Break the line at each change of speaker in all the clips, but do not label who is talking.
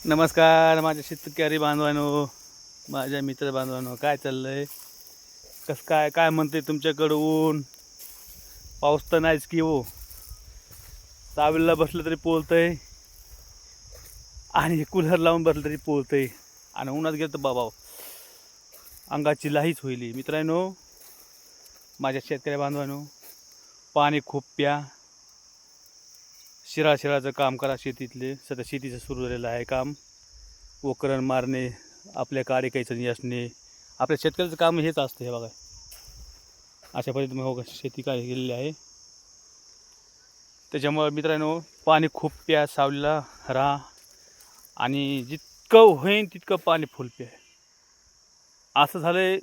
नमस्कार माझ्या शेतकरी बांधवांनो, माझ्या मित्र बांधवांनो, काय चाललंय? कसं काय काय म्हणते तुमच्याकडं? ऊन पाऊस तर नाहीच की हो. सावलीला बसलं तरी पोलतंय आणि कूलर लावून बसलं तरी पोलतंय आणि उन्हात गेलं तर बाबा अंगाची लाहीच होईल. मित्रांनो, माझ्या शेतकरी बांधवांनो, पाणी खूप प्या, शिराशिराचं काम करा. शेतीतले सध्या शेतीचं सुरू झालेलं आहे काम. वकरण मारणे, आपल्या काडी काहीचं असणे, आपल्या शेतकऱ्याचं काम हेच असतं. हे बघा, अशा पद्धतीने हो शेती काय केलेली आहे. त्याच्यामुळे मित्रांनो, पाणी खूप प्या, सावलीला राहा आणि जितकं होईन तितकं पाणी फुल प्या. असं झालंय,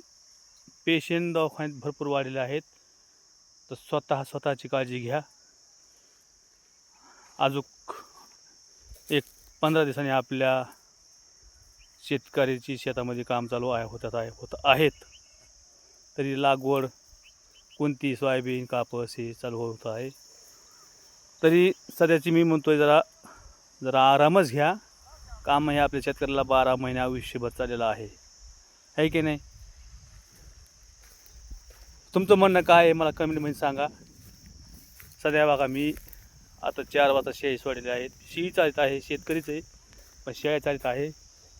पेशंट दवाखान्यात भरपूर वाढलेले आहेत, तर स्वतःची काळजी घ्या. अजून एक 15 दिवसांनी आपल्या शेतकऱ्याची शेतामध्ये काम चालू होत आहेत. तरी लागवड कोणती, सोयाबीन, कापूस हे चालू होत आहे. तरी सध्याची मी म्हणतोय, जरा आरामच घ्या. काम हे आपल्या शेतकऱ्याला 12 महिने आयुष्यभर चाललेलं आहे की नाही? तुमचं म्हणणं काय आहे मला कमेंटमध्ये सांगा. सध्या बघा, मी आता 4 वाजता शेळी सोडलेली आहेत. शेळी चालत आहे, शेतकरीच आहे पण शेळ्या चालत आहे.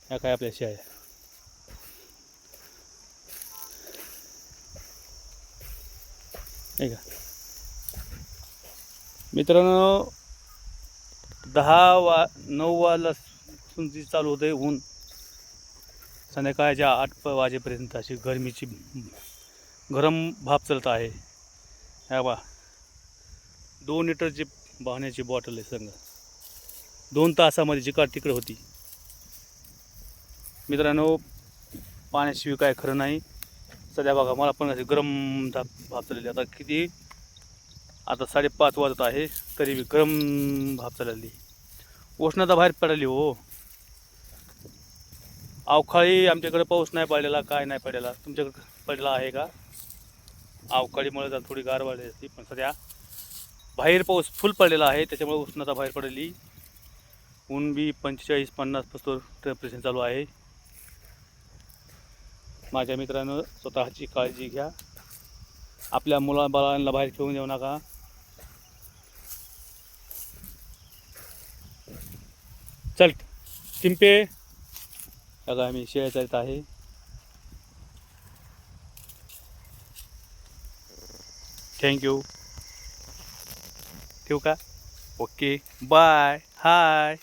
ह्या काय आपल्या शेळ्या आहे का मित्रांनो? 9 वाजल्यापासून जी चालू होते ऊन, संध्याकाळच्या 8 वाजेपर्यंत अशी गरमीची गरम भाप चालत आहे. ह्या बा 2 लिटरची पाण्याची बॉटल आहे संग, 2 तासामध्ये जिकडे तिकडे होती. मित्रांनो, पाण्याशिवाय काय खरं नाही. सध्या बघा, मला पण अशी गरम भाप चाललेली. आता किती, आता 5:30 वाजत आहे, तरी गरम भाप चाललेली. उष्णता बाहेर पडली हो. अवकाळी आमच्याकडे पाऊस नाही पडलेला, काय नाही पडलेला. तुमच्याकडे पडलेला आहे का? अवकाळीमुळे जर थोडी गार वाढली असती, पण सध्या बाहेर पाऊस फुल पडलेला आहे, त्याच्यामुळे उष्णता बाहेर पडलेली. ऊन बी 45-50 पासून टेम्परेचर चालू आहे. माझ्या मित्रांनो, स्वतःची काळजी घ्या. आपल्या मुलाबाळांना बाहेर खेळून देऊ नका. चल टिंपे, बघा आम्ही शेळ्या चालत आहे. थँक्यू. ठेवू का? ओके, बाय, हाय.